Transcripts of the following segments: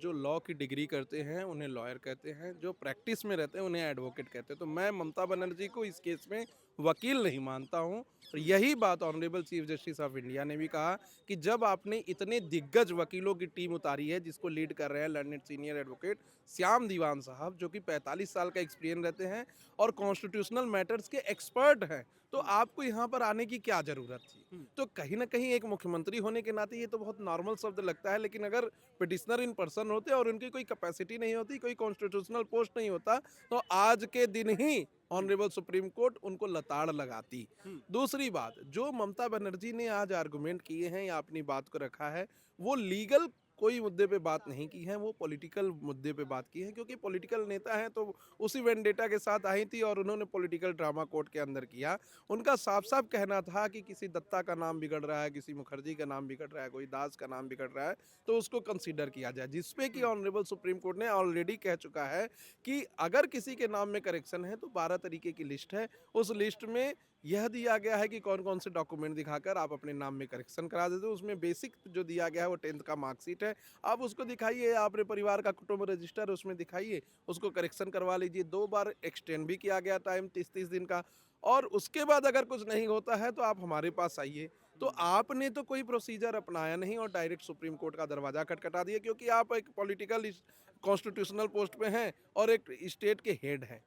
जो लॉ की डिग्री करते हैं उन्हें लॉयर कहते हैं, जो प्रैक्टिस में रहते हैं उन्हें एडवोकेट कहते हैं। तो मैं ममता बनर्जी को इस केस में वकील नहीं मानता हूँ। और यही बात honourable chief justice of India ने भी कहा कि जब आपने इतने दिग्गज वकीलों की टीम उतारी है, जिसको लीड कर रहे हैं लर्नेड सीनियर एडवोकेट श्याम दीवान साहब, जो कि 45 साल का एक्सपीरियंस रहते हैं और कॉन्स्टिट्यूशनल मैटर्स के एक्सपर्ट हैं, तो आपको यहाँ पर आने की क्या ज़रूरत थी? तो कहीं न कहीं एक मुख्यमंत्री होने के नाते ये तो बहुत नॉर्मल शब्द लगता है, लेकिन अगर पिटिशनर इन पर्सन होते और उनकी कोई कैपेसिटी नहीं होती, कोई कॉन्स्टिट्यूशनल पोस्ट नहीं होता, तो आज के दिन ही ऑनरेबल सुप्रीम कोर्ट उनको लताड़ लगाती। दूसरी बात, जो ममता बनर्जी ने आज आर्गुमेंट किए हैं या अपनी बात को रखा है, वो लीगल कोई मुद्दे पे बात नहीं की है, वो पॉलिटिकल मुद्दे पे बात की है, क्योंकि पॉलिटिकल नेता हैं तो उसी वेंडेटा के साथ आई थी और उन्होंने पॉलिटिकल ड्रामा कोर्ट के अंदर किया। उनका साफ-साफ कहना था कि किसी दत्ता का नाम बिगड़ रहा है, किसी मुखर्जी का नाम बिगड़ रहा है, कोई दास का नाम बिगड़ रहा है, तो उसको कंसीडर किया जाए। जिसपे कि ऑनरेबल सुप्रीम कोर्ट ने ऑलरेडी कह चुका है कि अगर किसी के नाम में करेक्शन है तो 12 तरीके की लिस्ट है। उस लिस्ट में यह दिया गया है कि कौन-कौन से डॉक्यूमेंट दिखाकर आप अपने नाम में करेक्शन करा देते हो। उसमें बेसिक जो दिया गया है वो 10th का मार्कशीट है। आप उसको दिखाइए, अपने परिवार का कुटुंब रजिस्टर उसमें दिखाइए, उसको करेक्शन करवा लीजिए। 2 बार एक्सटेंड भी किया गया टाइम 30-30 दिन का, और उसके बाद अगर कुछ नहीं होता है तो आप हमारे पास आइए। तो आपने तो कोई प्रोसीजर अपनाया नहीं और डायरेक्ट सुप्रीम कोर्ट का दरवाज़ा खटखटा दिया, क्योंकि आप एक पॉलिटिकल कॉन्स्टिट्यूशनल पोस्ट पे हैं और एक स्टेट के हेड हैं।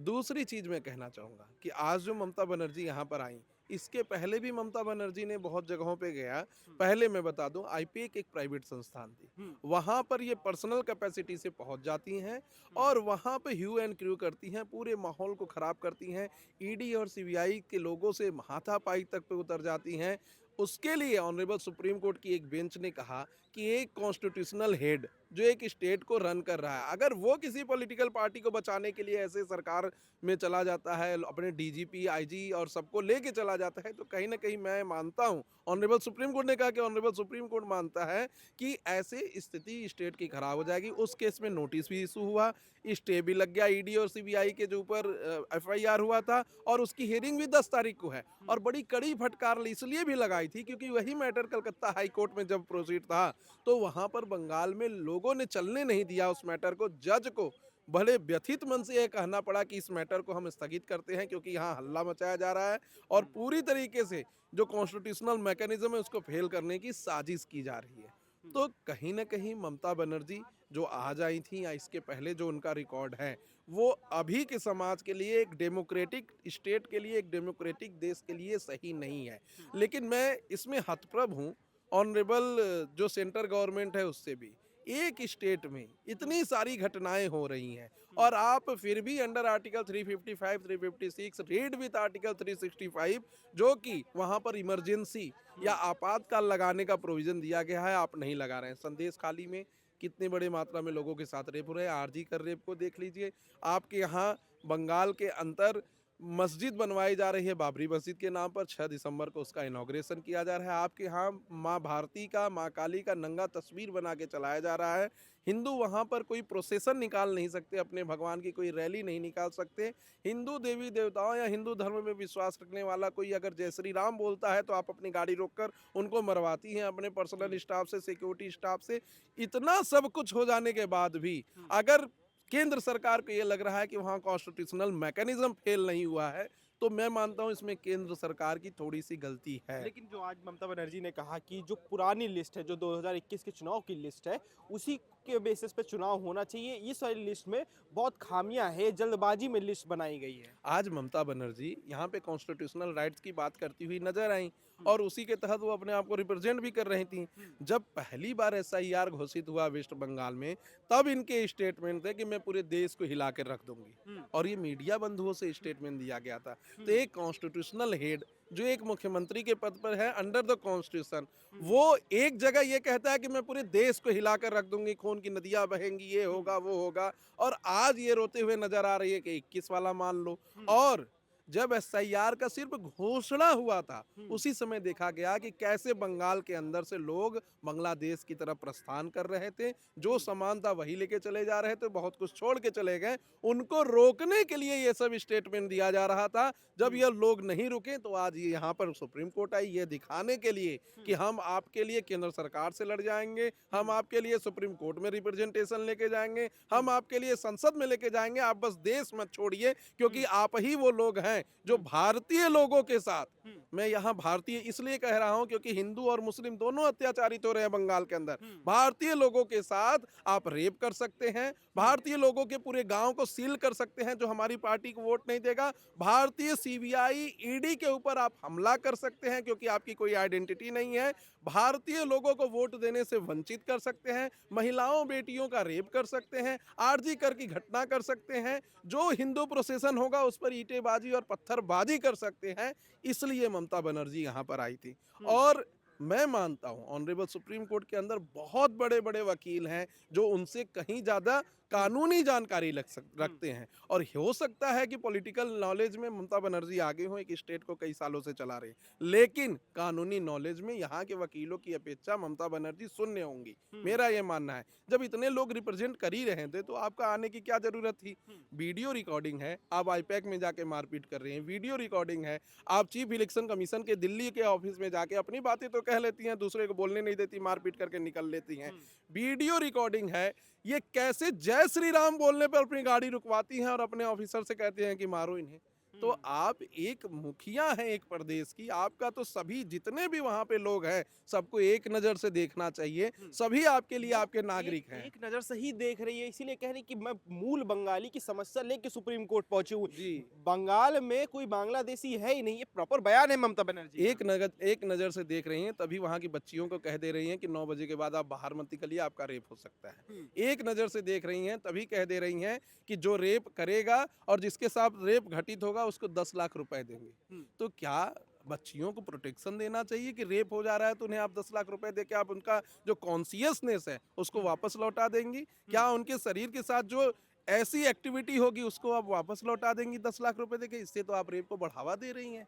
दूसरी चीज़ मैं कहना चाहूँगा कि आज जो ममता बनर्जी यहाँ पर आई, इसके पहले भी ममता बनर्जी ने बहुत जगहों पे गया। पहले मैं बता दूं, आईपीएक एक प्राइवेट संस्थान थी, वहां पर ये पर्सनल कैपेसिटी से पहुंच जाती हैं और वहां पे ह्यू एंड क्रू करती हैं, पूरे माहौल को खराब करती हैं, ईडी और सीबीआई के लोगों से हाथापाई तक पे उतर जाती हैं। उसके लिए ऑनरेबल सुप्रीम कोर्ट की एक बेंच ने कहा कि एक कॉन्स्टिट्यूशनल हेड जो एक स्टेट को रन कर रहा है, अगर वो किसी पॉलिटिकल पार्टी को बचाने के लिए ऐसे सरकार में चला जाता है, अपने डीजीपी, आईजी और सबको लेके चला जाता है, तो कहीं न कहीं मैं मानता हूँ, ऑनरेबल सुप्रीम कोर्ट ने कहा कि ऑनरेबल सुप्रीम कोर्ट मानता है कि ऐसे स्थिति स्टेट की खराब हो जाएगी। उस केस में नोटिस भी इश्यू हुआ, स्टे भी लग गया ईडी और सीबीआई के जो ऊपर एफआईआर हुआ था, और उसकी हियरिंग भी 10 तारीख को है। और बड़ी कड़ी फटकार इसलिए भी लगाई थी क्योंकि वही मैटर कलकत्ता हाई कोर्ट में जब प्रोसीड था, तो वहाँ पर बंगाल में लोगों ने चलने नहीं दिया उस मैटर को। जज को बड़े व्यथित मन से यह कहना पड़ा कि इस मैटर को हम स्थगित करते हैं, क्योंकि यहाँ हल्ला मचाया जा रहा है और पूरी तरीके से जो कॉन्स्टिट्यूशनल मैकेनिज्म है उसको फेल करने की साजिश की जा रही है। तो कहीं न कहीं ममता बनर्जी जो आज आई थी या इसके पहले जो उनका रिकॉर्ड है, वो अभी के समाज के लिए, एक डेमोक्रेटिक स्टेट के लिए, एक डेमोक्रेटिक देश के लिए सही नहीं है। लेकिन मैं इसमें हतप्रभ हूँ ऑनरेबल जो सेंट्रल गवर्नमेंट है उससे भी। एक स्टेट में इतनी सारी घटनाएं हो रही हैं और आप फिर भी under article 355, 356 read with article 365, जो कि वहां पर इमरजेंसी या आपातकाल लगाने का प्रोविजन दिया गया है, आप नहीं लगा रहे हैं। संदेश खाली में कितनी बड़ी मात्रा में लोगों के साथ रेप हो रहे हैं, आरजी कर रेप को देख लीजिए। आपके यहाँ बंगाल के अंतर मस्जिद बनवाई जा रही है बाबरी मस्जिद के नाम पर, 6 दिसंबर को उसका इनॉग्रेशन किया जा रहा है। आपके यहाँ माँ भारती का, माँ काली का नंगा तस्वीर बना के चलाया जा रहा है। हिंदू वहाँ पर कोई प्रोसेसन निकाल नहीं सकते, अपने भगवान की कोई रैली नहीं निकाल सकते। हिंदू देवी देवताओं या हिंदू धर्म में विश्वास रखने वाला कोई अगर जय श्री राम बोलता है तो आप अपनी गाड़ी रोककर उनको मरवाती हैं, अपने पर्सनल स्टाफ से, सिक्योरिटी स्टाफ से। इतना सब कुछ हो जाने के बाद भी अगर केंद्र सरकार को ये लग रहा है कि वहाँ कॉन्स्टिट्यूशनल मैकेनिज्म फेल नहीं हुआ है, तो मैं मानता हूँ इसमें केंद्र सरकार की थोड़ी सी गलती है। लेकिन जो आज ममता बनर्जी ने कहा कि जो पुरानी लिस्ट है, जो 2021 के चुनाव की लिस्ट है, उसी के बेसिस पे चुनाव होना चाहिए, इस वाली लिस्ट में बहुत खामियां हैं, जल्दबाजी में लिस्ट बनाई गई है। आज ममता बनर्जी यहाँ पे कॉन्स्टिट्यूशनल राइट्स की बात करती हुई नजर आई और उसी के तहत वो अपने आप को रिप्रेजेंट भी कर रही थी। जब पहली बार एसआईआर घोषित हुआ वेस्ट बंगाल में, तब इनके स्टेटमेंट थे कि मैं पूरे देश को हिला कर रख दूंगी, और ये मीडिया बंधुओं से स्टेटमेंट दिया गया था। तो एक कॉन्स्टिट्यूशनल हेड जो एक मुख्यमंत्री के पद पर है अंडर द कॉन्स्टिट्यूशन, वो एक जगह ये कहता है कि मैं पूरे देश को हिलाकर रख दूंगी, खून की नदियां बहेंगी, ये होगा वो होगा, और आज ये रोते हुए नजर आ रही है कि 21 वाला मान लो। और जब एसआईआर का सिर्फ घोषणा हुआ था हम्म। उसी समय देखा गया कि कैसे बंगाल के अंदर से लोग बांग्लादेश की तरफ प्रस्थान कर रहे थे, जो सामान था वही लेके चले जा रहे थे, बहुत कुछ छोड़ के चले गए। उनको रोकने के लिए ये सब स्टेटमेंट दिया जा रहा था। जब ये लोग नहीं रुके तो आज ये यहाँ पर सुप्रीम कोर्ट आई, ये दिखाने के लिए कि हम आपके लिए केंद्र सरकार से लड़ जाएंगे, हम आपके लिए सुप्रीम कोर्ट में रिप्रेजेंटेशन लेके जाएंगे, हम आपके लिए संसद में लेके जाएंगे, आप बस देश मत छोड़िए, क्योंकि आप ही वो लोग हैं जो भारतीय लोगों के साथ, मैं यहाँ भारतीय इसलिए कह रहा हूँ क्योंकि हिंदू और मुस्लिम दोनों अत्याचारित हो रहे हैं बंगाल के अंदर, भारतीय लोगों के साथ आप रेप कर सकते हैं, भारतीय लोगों के पूरे गांव को सील कर सकते हैं जो हमारी पार्टी को वोट नहीं देगा, भारतीय सीबीआई ईडी के ऊपर आप हमला कर सकते हैं क्योंकि आपकी कोई आइडेंटिटी नहीं है, भारतीय लोगों को वोट देने से वंचित कर सकते हैं, महिलाओं बेटियों का रेप कर सकते हैं, आरजी कर की घटना कर सकते हैं, जो हिंदू प्रोसेशन होगा उस पर ईंटेबाजी और पत्थरबाजी कर सकते हैं। इसलिए ममता बनर्जी यहाँ पर आई थी। और मैं मानता हूँ ऑनरेबल सुप्रीम कोर्ट के अंदर बहुत बड़े बड़े वकील हैं जो उनसे कहीं ज्यादा कानूनी जानकारी रखते हैं, और हो सकता है कि पॉलिटिकल नॉलेज में ममता बनर्जी आगे हो, एक स्टेट को कई सालों से चला रहे, लेकिन कानूनी नॉलेज में यहाँ के वकीलों की अपेक्षा ममता बनर्जी शून्य होंगी, मेरा ये मानना है। जब इतने लोग रिप्रेजेंट कर ही रहे थे तो आपका आने की क्या जरूरत थी? वीडियो रिकॉर्डिंग है, आप आईपैक में जाके मारपीट कर रहे हैं, वीडियो रिकॉर्डिंग है, आप चीफ इलेक्शन कमीशन के दिल्ली के ऑफिस में जाके अपनी बातें तो कह लेती हैं, दूसरे को बोलने नहीं देती, मारपीट करके निकल लेती हैं, वीडियो रिकॉर्डिंग है। ये कैसे जय श्री राम बोलने पर अपनी गाड़ी रुकवाती हैं और अपने ऑफिसर से कहते हैं कि मारो इन्हें। तो आप एक मुखिया हैं एक प्रदेश की, आपका तो सभी जितने भी वहां पे लोग हैं सबको एक नजर से देखना चाहिए, सभी आपके लिए आपके नागरिक हैं। एक नजर से ही देख रही है, इसीलिए कह रही कि मैं मूल बंगाली की समस्या लेके सुप्रीम कोर्ट पहुंची हूँ। जी, बंगाल में कोई बांग्लादेशी है ही नहीं, ये प्रॉपर बयान है ममता बनर्जी एक नज़र से देख रही हैं, तभी वहाँ की बच्चियों को कह दे रही हैं कि 9 बजे के बाद आप बाहर मत निकलिए, आपका रेप हो सकता है। एक नज़र से देख रही हैं, तभी कह दे रही हैं कि जो रेप करेगा और जिसके साथ रेप घटित होगा उसको 10 लाख रुपए देंगे। तो क्या बच्चियों को प्रोटेक्शन देना चाहिए कि रेप हो जा रहा है तो उन्हें आप 10 लाख रुपए दे के आप उनका जो कॉन्शियसनेस है उसको वापस लौटा देंगी? क्या उनके शरीर के साथ जो ऐसी एक्टिविटी होगी उसको आप वापस लौटा देंगी 10 लाख रुपए देके? इससे तो आप रेप को बढ़ावा दे रही हैं।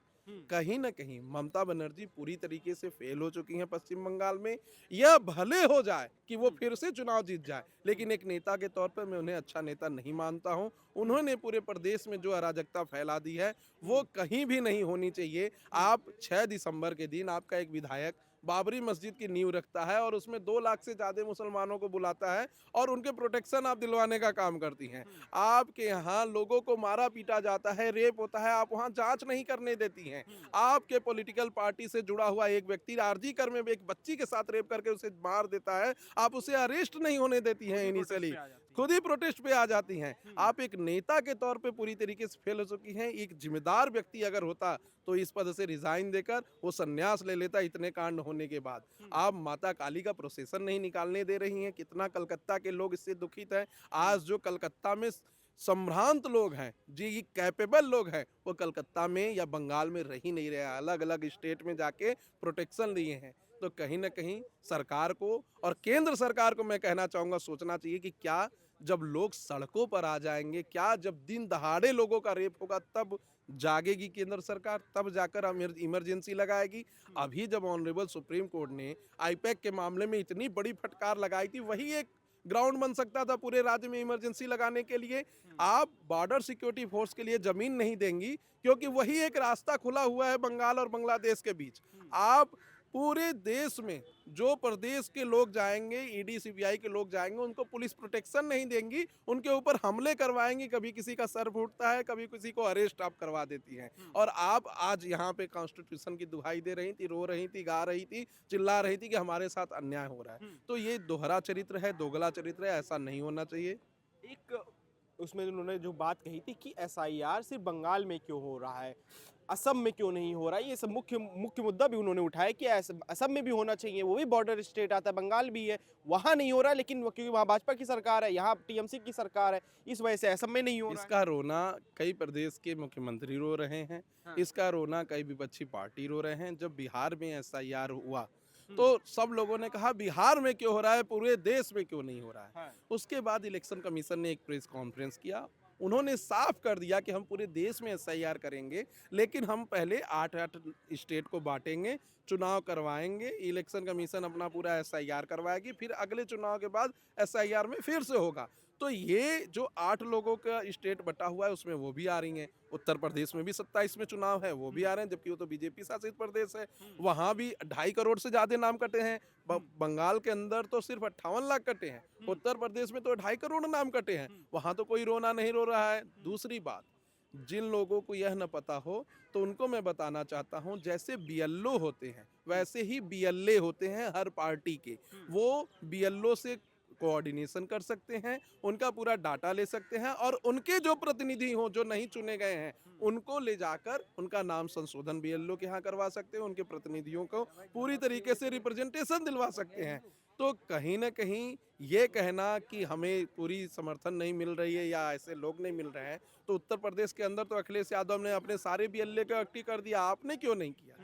कहीं ना कहीं ममता बनर्जी पूरी तरीके से फेल हो चुकी हैं पश्चिम बंगाल में। यह भले हो जाए कि वो फिर से चुनाव जीत जाए, लेकिन एक नेता के तौर पर मैं उन्हें अच्छा नेता नहीं मानता हूं। उन्होंने पूरे प्रदेश में जो अराजकता फैला दी है वो कहीं भी नहीं होनी चाहिए। आप 6 दिसंबर के दिन आपका एक विधायक बाबरी मस्जिद की नींव रखता है और उसमें 2 लाख से ज्यादा मुसलमानों को बुलाता है और उनके प्रोटेक्शन आप दिलवाने का काम करती हैं। आपके यहाँ लोगों को मारा पीटा जाता है, रेप होता है, आप वहाँ जांच नहीं करने देती हैं। आपके पॉलिटिकल पार्टी से जुड़ा हुआ एक व्यक्ति आरजी कर में एक बच्ची के साथ रेप करके उसे मार देता है, आप उसे अरेस्ट नहीं होने देती हैं इनिशियली, खुद ही प्रोटेस्ट पे आ जाती हैं। आप एक नेता के तौर पे पूरी तरीके से फेल हो चुकी हैं। एक जिम्मेदार व्यक्ति अगर होता तो इस पद से रिजाइन देकर वो संन्यास ले लेता इतने कांड होने के बाद। आप माता काली का प्रोसेसन नहीं निकालने दे रही हैं। कितना कलकत्ता के लोग इससे दुखित हैं। आज जो कलकत्ता में संभ्रांत लोग हैं, जी कैपेबल लोग हैं, वो कलकत्ता में या बंगाल में रह ही नहीं रहे, अलग अलग स्टेट में जाके प्रोटेक्शन लिए हैं। तो कहीं ना कहीं सरकार को और केंद्र सरकार को मैं कहना चाहूँगा सोचना चाहिए कि क्या जब लोग सड़कों पर आ जाएंगे, क्या जब दिन दहाड़े लोगों का रेप होगा तब जागेगी केंद्र सरकार, तब जाकर इमरजेंसी लगाएगी। अभी जब ऑनरेबल सुप्रीम कोर्ट ने आईपैक के मामले में इतनी बड़ी फटकार लगाई थी, वही एक ग्राउंड बन सकता था पूरे राज्य में इमरजेंसी लगाने के लिए। आप बॉर्डर सिक्योरिटी फोर्स के लिए जमीन नहीं देंगी क्योंकि वही एक रास्ता खुला हुआ है बंगाल और बांग्लादेश के बीच। आप पूरे देश में जो प्रदेश के लोग जाएंगे, ईडी सीबीआई के लोग जाएंगे, उनको पुलिस प्रोटेक्शन नहीं देंगी, उनके ऊपर हमले करवाएंगी, कभी किसी का सर फूटता है, कभी किसी को अरेस्ट आप करवा देती हैं। और आप आज यहाँ पे कॉन्स्टिट्यूशन की दुहाई दे रही थी, रो रही थी, गा रही थी, चिल्ला रही थी कि हमारे साथ अन्याय हो रहा है। तो ये दोहरा चरित्र है, दोगला चरित्र है, ऐसा नहीं होना चाहिए। एक उसमें उन्होंने जो बात कही थी कि एसआईआर सिर्फ बंगाल में क्यों हो रहा है, असम में क्यों नहीं हो रहा है, ये सब मुख्य मुख्य मुद्दा भी उन्होंने उठाया कि असम में भी होना चाहिए, वो भी बॉर्डर स्टेट आता है, बंगाल भी है, वहाँ नहीं हो रहा है, लेकिन क्योंकि वहाँ भाजपा की सरकार है, यहाँ टीएमसी की सरकार है, इस वजह से असम में नहीं हो रहा है। इसका रोना कई प्रदेश के मुख्यमंत्री रो रहे हैं। हाँ। इसका रोना कई विपक्षी पार्टी रो रहे हैं। जब बिहार में एसआईआर हुआ तो सब लोगों ने कहा बिहार में क्यों हो रहा है, पूरे देश में क्यों नहीं हो रहा है। हाँ। उसके बाद इलेक्शन कमीशन ने एक प्रेस कॉन्फ्रेंस किया उन्होंने साफ कर दिया कि हम पूरे देश में एसआईआर करेंगे, लेकिन हम पहले 8-8 स्टेट को बाँटेंगे, चुनाव करवाएँगे, इलेक्शन कमीशन अपना पूरा एसआईआर करवाएगी, फिर अगले चुनाव के बाद एसआईआर में फिर से होगा। तो ये जो 8 लोगों का स्टेट बटा हुआ है उसमें वो भी आ रही हैं। उत्तर प्रदेश में भी 27 में चुनाव है, वो भी आ रहे हैं, जबकि वो तो बीजेपी शासित प्रदेश है। वहाँ भी 2.5 करोड़ से ज़्यादा नाम कटे हैं। बंगाल के अंदर तो सिर्फ 58 लाख कटे हैं। उत्तर प्रदेश में तो 2.5 करोड़ नाम कटे हैं। वहाँ तो कोई रोना नहीं रो रहा है। दूसरी बात, जिन लोगों को यह न पता हो तो उनको मैं बताना चाहता हूँ, जैसे बीएलओ होते हैं वैसे ही बीएलए होते हैं हर पार्टी के। वो बीएलओ से कोऑर्डिनेशन कर सकते हैं, उनका पूरा डाटा ले सकते हैं और उनके जो प्रतिनिधि हों जो नहीं चुने गए हैं उनको ले जाकर उनका नाम संशोधन बीएलओ के यहाँ करवा सकते हैं, उनके प्रतिनिधियों को पूरी तरीके से रिप्रेजेंटेशन दिलवा सकते हैं। तो कहीं न कहीं ये कहना कि हमें पूरी समर्थन नहीं मिल रही है या ऐसे लोग नहीं मिल रहे हैं, तो उत्तर प्रदेश के अंदर तो अखिलेश यादव ने अपने सारे बीएलए को एक्टिव कर दिया, आपने क्यों नहीं किया?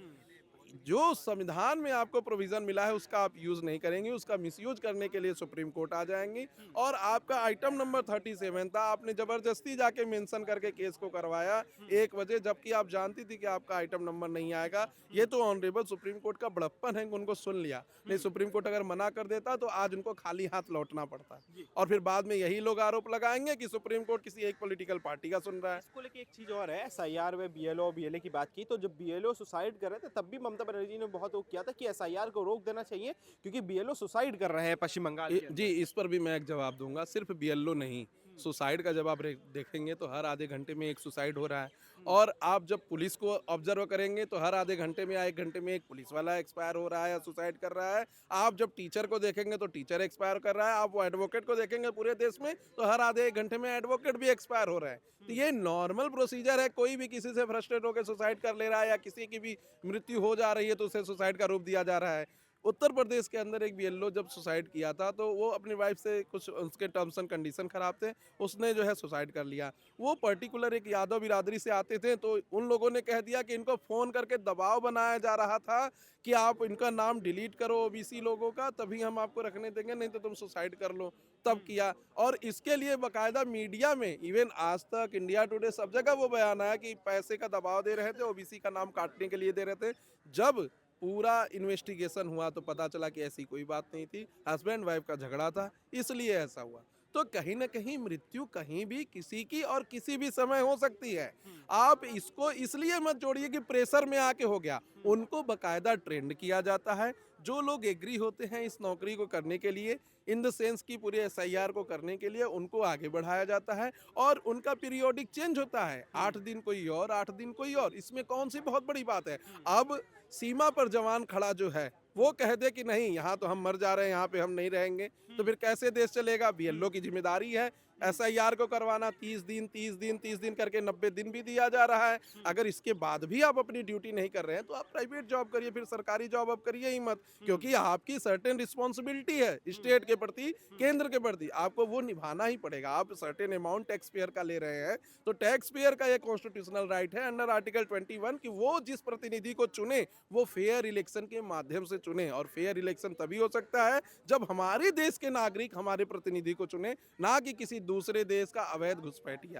जो संविधान में आपको प्रोविजन मिला है उसका आप यूज नहीं करेंगे, उसका मिसयूज करने के लिए सुप्रीम कोर्ट आ जाएंगी। और आपका आइटम नंबर 37 था, आपने जबरदस्ती जाके मेंशन करके केस को करवाया 1 बजे, जबकि आप जानती थी कि आपका आइटम नंबर नहीं आएगा। ये तो ऑनरेबल सुप्रीम कोर्ट का बड़प्पन है कि उनको सुन लिया, नहीं सुप्रीम कोर्ट अगर मना कर देता तो आज उनको खाली हाथ लौटना पड़ता। और फिर बाद में यही लोग आरोप लगाएंगे कि सुप्रीम कोर्ट किसी एक पॉलिटिकल पार्टी का सुन रहा है। इसको लेके एक चीज और है, एसआईआर में बीएलओ बीएलए की बात की, तो जब बीएलओ सुसाइड कर रहे थे तब भी ममता बनर्जी ने बहुत वो किया था कि एसआईआर को रोक देना चाहिए क्योंकि बीएलओ सुसाइड कर रहे हैं पश्चिम बंगाल के जी, इस पर भी मैं एक जवाब दूंगा। सिर्फ बीएलओ नहीं, सुसाइड का जब आप देखेंगे तो हर आधे घंटे में एक सुसाइड हो रहा है। और आप जब पुलिस को ऑब्जर्व करेंगे तो हर आधे घंटे में या 1 घंटे में एक पुलिस वाला एक्सपायर हो रहा है या सुसाइड कर रहा है। आप जब टीचर को देखेंगे तो टीचर एक्सपायर कर रहा है। आप वो एडवोकेट को देखेंगे पूरे देश में तो हर आधे 1 घंटे में एडवोकेट भी एक्सपायर हो रहा है। तो ये नॉर्मल प्रोसीजर है, कोई भी किसी से फ्रस्ट्रेट होकर सुसाइड कर ले रहा है या किसी की भी मृत्यु हो जा रही है तो उसे सुसाइड का रूप दिया जा रहा है। उत्तर प्रदेश के अंदर एक बीएलओ जब सुसाइड किया था तो वो अपनी वाइफ से कुछ उसके टर्म्स एंड कंडीशन खराब थे, उसने जो है सुसाइड कर लिया। वो पर्टिकुलर एक यादव बिरादरी से आते थे तो उन लोगों ने कह दिया कि इनको फ़ोन करके दबाव बनाया जा रहा था कि आप इनका नाम डिलीट करो ओबीसी लोगों का, तभी हम आपको रखने देंगे, नहीं तो तुम सुसाइड कर लो। तब किया और इसके लिए बाकायदा मीडिया में इवन आज तक, इंडिया टुडे, सब जगह वो बयान आया कि पैसे का दबाव दे रहे थे, ओबीसी का नाम काटने के लिए दे रहे थे। जब पूरा इन्वेस्टिगेशन हुआ तो पता चला कि ऐसी कोई बात नहीं थी, हस्बैंड वाइफ का झगड़ा था, इसलिए ऐसा हुआ। तो कहीं न कहीं मृत्यु कहीं भी किसी की और किसी भी समय हो सकती है। आप इसको इसलिए मत जोड़िए कि प्रेशर में आके हो गया। उनको बाकायदा ट्रेंड किया जाता है। जो लोग एग्री होते हैं इस नौकरी को करने के लिए, इन द सेंस की पूरे एसआईआर को करने के लिए, उनको आगे बढ़ाया जाता है और उनका पीरियोडिक चेंज होता है। 8 दिन कोई और, 8 दिन कोई और, इसमें कौन सी बहुत बड़ी बात है। अब सीमा पर जवान खड़ा जो है वो कह दे कि नहीं यहाँ तो हम मर जा रहे हैं, यहाँ पे हम नहीं रहेंगे, तो फिर कैसे देश चलेगा। बीएलओ की जिम्मेदारी है एसआईआर को करवाना। 30 दिन 30 दिन 30 दिन करके 90 दिन भी दिया जा रहा है। अगर इसके बाद भी आप अपनी ड्यूटी नहीं कर रहे हैं तो आप प्राइवेट जॉब करिए, फिर सरकारी जॉब अब करिए ही मत, क्योंकि आपकी सर्टेन रिस्पॉन्सिबिलिटी है स्टेट के प्रति, केंद्र के प्रति, आपको वो निभाना ही पड़ेगा। आप सर्टेन अमाउंट टैक्स पेयर का ले रहे हैं तो टैक्स पेयर का ये कॉन्स्टिट्यूशनल राइट है अंडर आर्टिकल 21 कि वो जिस प्रतिनिधि को चुने वो फेयर इलेक्शन के माध्यम से चुने। और फेयर इलेक्शन तभी हो सकता है जब हमारे देश के नागरिक हमारे प्रतिनिधि को चुने, ना कि किसी दूसरे देश का अवैध घुसपैठिया।